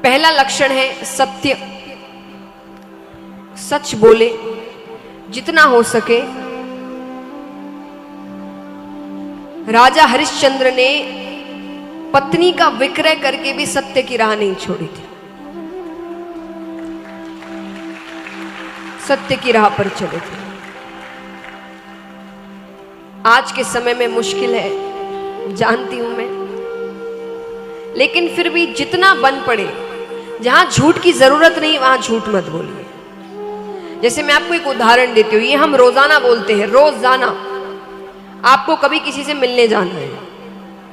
पहला लक्षण है सत्य, सच बोले जितना हो सके। राजा हरिश्चंद्र ने पत्नी का विक्रय करके भी सत्य की राह नहीं छोड़ी थी, सत्य की राह पर चले थे। आज के समय में मुश्किल है, जानती हूं मैं, लेकिन फिर भी जितना बन पड़े, जहां झूठ की जरूरत नहीं वहां झूठ मत बोलिए। जैसे मैं आपको एक उदाहरण देती हूँ, ये हम रोजाना बोलते हैं, रोजाना। आपको कभी किसी से मिलने जाना है,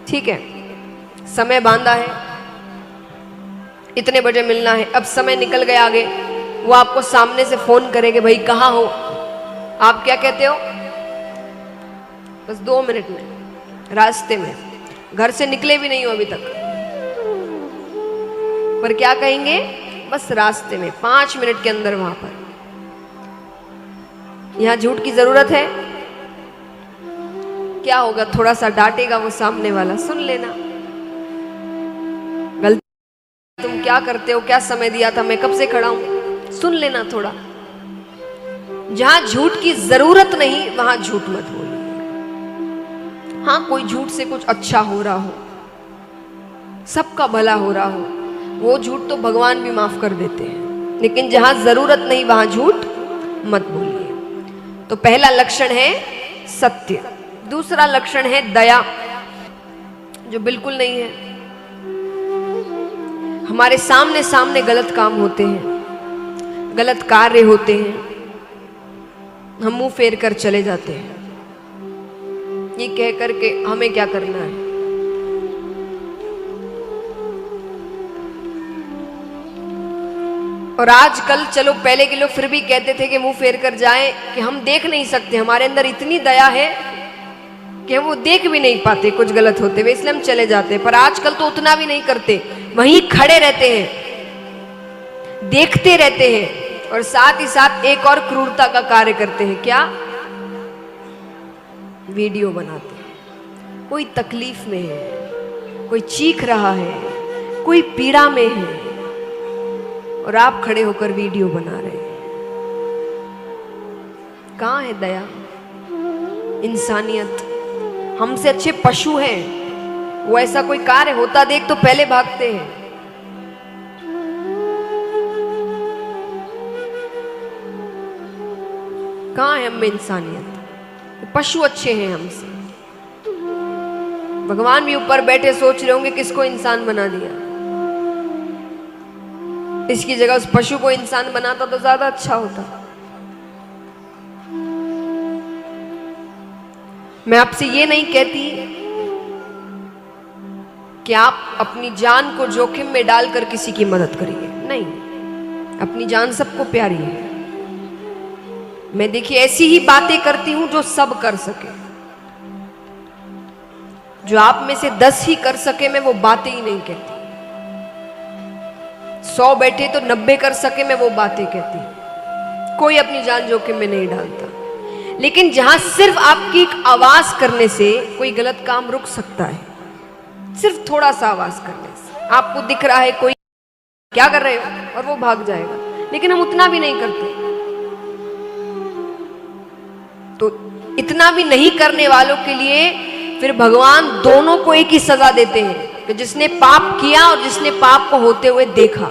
ठीक है, समय बांधा है, इतने बजे मिलना है, अब समय निकल गया आगे, वो आपको सामने से फोन करेंगे, भाई कहाँ हो? आप क्या कहते हो? बस 2 मिनट में, रास्ते में, घर से निकले भी नहीं हो अभी तक, पर क्या कहेंगे? बस रास्ते में, 5 मिनट के अंदर वहां पर। यहां झूठ की जरूरत है? क्या होगा? थोड़ा सा डांटेगा वो सामने वाला, सुन लेना, गलती तुम क्या करते हो, क्या समय दिया था, मैं कब से खड़ा हूं, सुन लेना थोड़ा। जहां झूठ की जरूरत नहीं वहां झूठ मत बोलिए। हाँ, कोई झूठ से कुछ अच्छा हो रहा हो, सबका भला हो रहा हो, वो झूठ तो भगवान भी माफ कर देते हैं, लेकिन जहां जरूरत नहीं वहां झूठ मत बोलिए। तो पहला लक्षण है सत्य। दूसरा लक्षण है दया, जो बिल्कुल नहीं है। हमारे सामने सामने गलत काम होते हैं, गलत कार्य होते हैं, हम मुंह फेर कर चले जाते हैं, ये कह करके हमें क्या करना है। और आजकल, चलो पहले के लोग फिर भी कहते थे कि मुंह फेर कर जाएं, कि हम देख नहीं सकते, हमारे अंदर इतनी दया है कि हम वो देख भी नहीं पाते कुछ गलत होते हुए, इसलिए हम चले जाते हैं। पर आजकल तो उतना भी नहीं करते, वहीं खड़े रहते हैं, देखते रहते हैं, और साथ ही साथ एक और क्रूरता का कार्य करते हैं। क्या? वीडियो बनाते हैं। कोई तकलीफ में है, कोई चीख रहा है, कोई पीड़ा में है, और आप खड़े होकर वीडियो बना रहे हैं। कहां है दया, इंसानियत? हमसे अच्छे पशु हैं, वो ऐसा कोई कार्य होता देख तो पहले भागते हैं। कहां है हम में इंसानियत? पशु अच्छे हैं हमसे। भगवान भी ऊपर बैठे सोच रहे होंगे किसको इंसान बना दिया, इसकी जगह उस पशु को इंसान बनाता तो ज्यादा अच्छा होता। मैं आपसे ये नहीं कहती कि आप अपनी जान को जोखिम में डालकर किसी की मदद करिए, नहीं, अपनी जान सबको प्यारी है। मैं देखिए ऐसी ही बातें करती हूं जो सब कर सके, जो आप में से 10 ही कर सके, मैं वो बातें ही नहीं कहती। 100 बैठे तो 90 कर सके, मैं वो बातें कहती। कोई अपनी जान जोखिम में नहीं डालता, लेकिन जहां सिर्फ आपकी एक आवाज करने से कोई गलत काम रुक सकता है, सिर्फ थोड़ा सा आवाज करने से। आपको दिख रहा है कोई क्या कर रहे हो और वो भाग जाएगा, लेकिन हम उतना भी नहीं करते। तो इतना भी नहीं करने वालों के लिए फिर भगवान दोनों को एक ही सजा देते हैं, कि जिसने पाप किया और जिसने पाप को होते हुए देखा,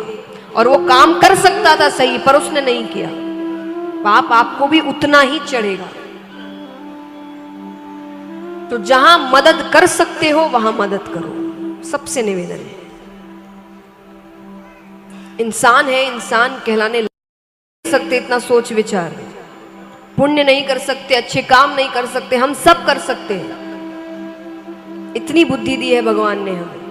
और वो काम कर सकता था सही पर उसने नहीं किया, पाप आपको भी उतना ही चढ़ेगा। तो जहां मदद कर सकते हो वहां मदद करो, सबसे निवेदन है। इंसान है, इंसान कहलाने लग सकते, इतना सोच विचार, पुण्य नहीं कर सकते, अच्छे काम नहीं कर सकते, हम सब कर सकते हैं। इतनी बुद्धि दी है भगवान ने हमें,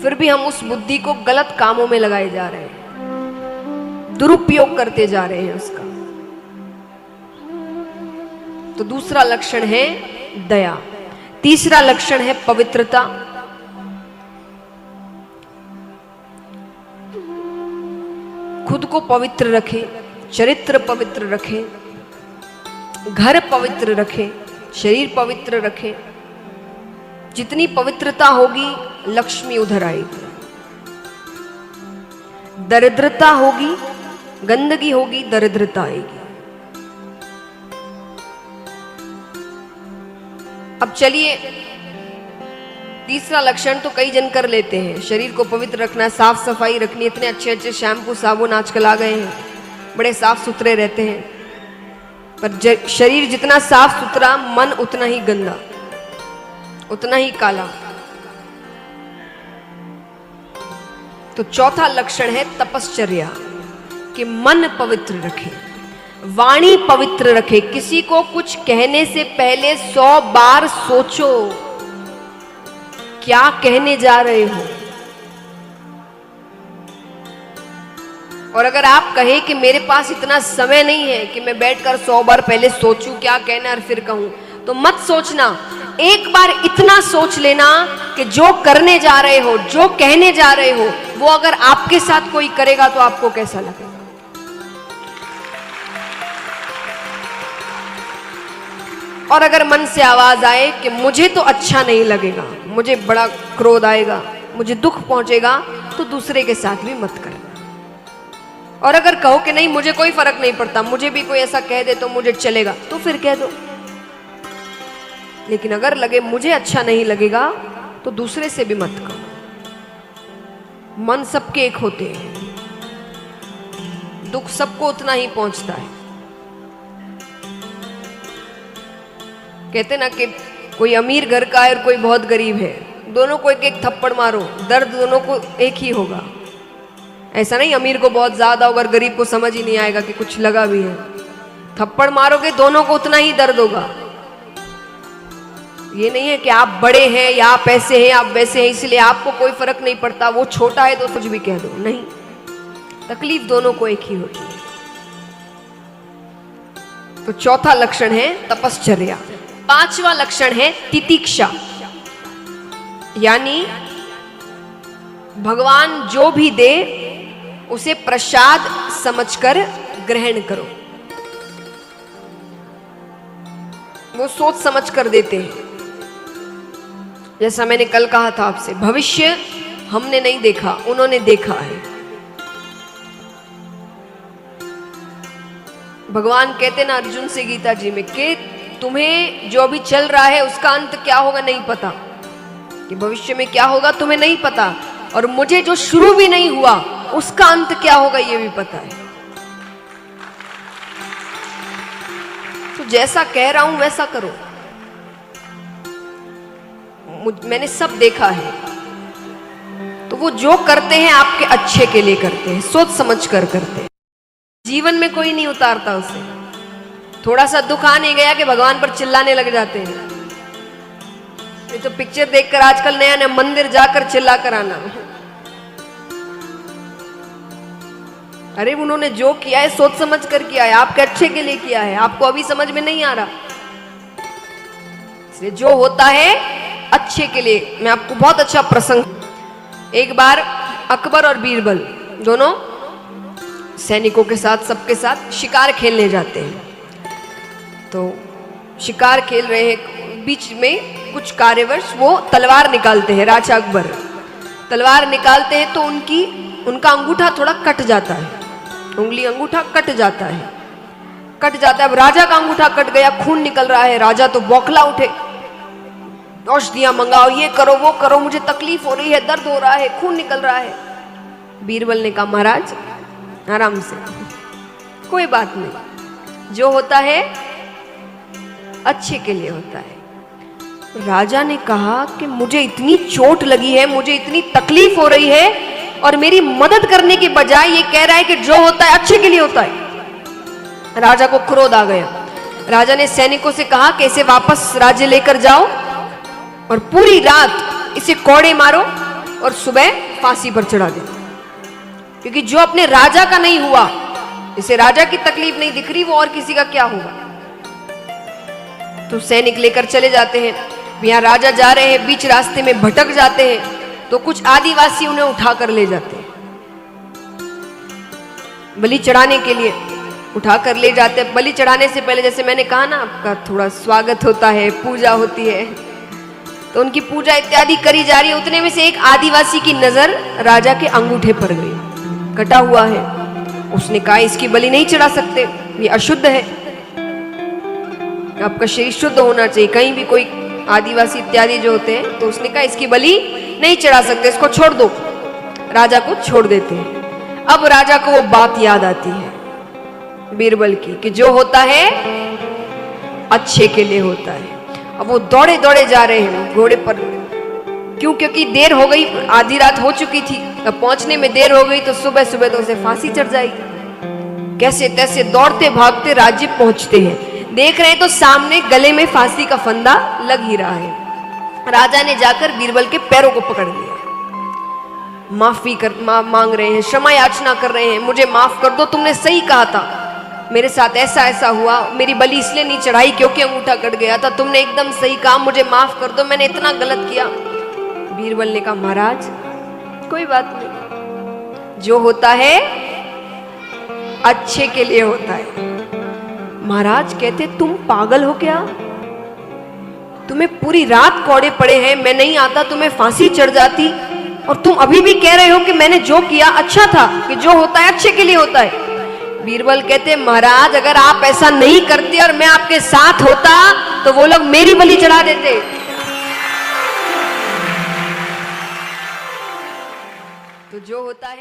फिर भी हम उस बुद्धि को गलत कामों में लगाए जा रहे हैं, दुरुपयोग करते जा रहे हैं उसका। तो दूसरा लक्षण है दया। तीसरा लक्षण है पवित्रता। खुद को पवित्र रखें, चरित्र पवित्र रखें, घर पवित्र रखें, शरीर पवित्र रखें। जितनी पवित्रता होगी लक्ष्मी उधर आएगी। दरिद्रता होगी, गंदगी होगी, दरिद्रता आएगी। अब चलिए, तीसरा लक्षण तो कई जन कर लेते हैं, शरीर को पवित्र रखना, साफ सफाई रखनी, इतने अच्छे अच्छे शैम्पू साबुन आजकल आ गए हैं, बड़े साफ सुथरे रहते हैं। पर शरीर जितना साफ सुथरा, मन उतना ही गंदा, उतना ही काला। तो चौथा लक्षण है तपश्चर्या, कि मन पवित्र रखे, वाणी पवित्र रखे। किसी को कुछ कहने से पहले 100 बार सोचो क्या कहने जा रहे हो। और अगर आप कहें कि मेरे पास इतना समय नहीं है कि मैं बैठकर 100 बार पहले सोचूं क्या कहना और फिर कहूं, तो मत सोचना। एक बार इतना सोच लेना कि जो करने जा रहे हो, जो कहने जा रहे हो, वो अगर आपके साथ कोई करेगा तो आपको कैसा लगेगा। और अगर मन से आवाज आए कि मुझे तो अच्छा नहीं लगेगा, मुझे बड़ा क्रोध आएगा, मुझे दुख पहुंचेगा, तो दूसरे के साथ भी मत करना। और अगर कहो कि नहीं मुझे कोई फर्क नहीं पड़ता, मुझे भी कोई ऐसा कह दे तो मुझे चलेगा, तो फिर कह दो। लेकिन अगर लगे मुझे अच्छा नहीं लगेगा तो दूसरे से भी मत कहो। मन सबके एक होते हैं, दुख सबको उतना ही पहुंचता है। कहते ना कि कोई अमीर घर का है और कोई बहुत गरीब है, दोनों को एक एक थप्पड़ मारो, दर्द दोनों को एक ही होगा। ऐसा नहीं अमीर को बहुत ज्यादा होगा और गरीब को समझ ही नहीं आएगा कि कुछ लगा भी है। थप्पड़ मारोगे दोनों को उतना ही दर्द होगा। ये नहीं है कि आप बड़े हैं या आप ऐसे हैं आप वैसे हैं इसलिए आपको कोई फर्क नहीं पड़ता, वो छोटा है तो कुछ भी कह दो, नहीं, तकलीफ दोनों को एक ही होती है। तो चौथा लक्षण है तपश्चर्या। पांचवा लक्षण है तितिक्षा, यानी भगवान जो भी दे उसे प्रसाद समझकर ग्रहण करो। वो सोच समझ कर देते हैं। जैसा मैंने कल कहा था आपसे, भविष्य हमने नहीं देखा, उन्होंने देखा है। भगवान कहते ना अर्जुन से गीता जी में कि तुम्हें जो अभी चल रहा है उसका अंत क्या होगा नहीं पता, कि भविष्य में क्या होगा तुम्हें नहीं पता, और मुझे जो शुरू भी नहीं हुआ उसका अंत क्या होगा ये भी पता है। तो जैसा कह रहा हूं वैसा करो। मैंने सब देखा है। तो वो जो करते हैं आपके अच्छे के लिए करते हैं, सोच समझ कर करते हैं। जीवन में कोई नहीं उतारता उसे। थोड़ा सा दुख आ नहीं गया कि भगवान पर चिल्लाने लग जाते हैं। ये तो पिक्चर देखकर आजकल नया नया मंदिर जाकर चिल्ला कर आना। अरे उन्होंने जो किया है सोच समझ कर किया है, आपके अच्छे के लिए किया है, आपको अभी समझ में नहीं आ रहा। इसलिए जो होता है अच्छे के लिए। मैं आपको बहुत अच्छा प्रसंग, एक बार अकबर और बीरबल दोनों सैनिकों के साथ सबके साथ शिकार खेलने जाते हैं। तो शिकार खेल रहे हैं, बीच में कुछ कार्यवश वो तलवार निकालते हैं। राजा अकबर तलवार निकालते हैं तो उनका अंगूठा थोड़ा कट जाता है, उंगली अंगूठा कट जाता है, कट जाता है। अब राजा का अंगूठा कट गया, खून निकल रहा है। राजा तो बौखला उठे, औषधियां मंगाओ, ये करो वो करो, मुझे तकलीफ हो रही है, दर्द हो रहा है, खून निकल रहा है। बीरबल ने कहा महाराज आराम से, कोई बात नहीं, जो होता है अच्छे के लिए होता है। राजा ने कहा कि मुझे इतनी चोट लगी है, मुझे इतनी तकलीफ हो रही है, और मेरी मदद करने के बजाय ये कह रहा है कि जो होता है अच्छे के लिए होता है। राजा को क्रोध आ गया। राजा ने सैनिकों से कहा कि इसे वापस राज्य लेकर जाओ और पूरी रात इसे कोड़े मारो और सुबह फांसी पर चढ़ा दो, क्योंकि जो अपने राजा का नहीं हुआ, इसे राजा की तकलीफ नहीं दिख रही, वो और किसी का क्या होगा। तो सैनिक लेकर चले जाते हैं। यहाँ राजा जा रहे हैं, बीच रास्ते में भटक जाते हैं, तो कुछ आदिवासी उन्हें उठाकर ले जाते हैं, बलि चढ़ाने के लिए उठाकर ले जाते हैं। बलि चढ़ाने से पहले, जैसे मैंने कहा ना, आपका थोड़ा स्वागत होता है, पूजा होती है, तो उनकी पूजा इत्यादि करी जा रही है। उतने में से एक आदिवासी की नजर राजा के अंगूठे पर गई। कटा हुआ है। उसने कहा इसकी बलि नहीं चढ़ा सकते, ये अशुद्ध है, आपका शरीर शुद्ध होना चाहिए। कहीं भी कोई आदिवासी इत्यादि जो होते हैं, तो उसने कहा इसकी बलि नहीं चढ़ा सकते, इसको छोड़ दो। राजा को छोड़ देते हैं। अब राजा को वो बात याद आती है बीरबल की कि जो होता है अच्छे के लिए होता है। अब वो दौड़े दौड़े जा रहे हैं घोड़े पर, क्यों? क्योंकि देर हो गई, आधी रात हो चुकी थी। अब पहुंचने में देर हो गई तो सुबह सुबह तो उसे फांसी चढ़ जाएगी। कैसे तैसे दौड़ते भागते राज्य पहुंचते हैं। देख रहे हैं तो सामने गले में फांसी का फंदा लग ही रहा है। राजा ने जाकर बीरबल के पैरों को पकड़ लिया, माफी मांग रहे हैं, क्षमा याचना कर रहे हैं, मुझे माफ कर दो, तुमने सही कहा था, मेरे साथ ऐसा ऐसा हुआ, मेरी बलि इसलिए नहीं चढ़ाई क्योंकि अंगूठा कट गया था, तुमने एकदम सही कहा, मुझे माफ कर दो, मैंने इतना गलत किया। बीरबल ने कहा महाराज कोई बात नहीं, जो होता है अच्छे के लिए होता है। महाराज कहते तुम पागल हो क्या? तुम्हें पूरी रात कौड़े पड़े हैं, मैं नहीं आता तुम्हें फांसी चढ़ जाती, और तुम अभी भी कह रहे हो कि मैंने जो किया अच्छा था, कि जो होता है अच्छे के लिए होता है। बीरबल कहते महाराज अगर आप ऐसा नहीं करते और मैं आपके साथ होता तो वो लोग मेरी बलि चढ़ा देते। तो जो होता है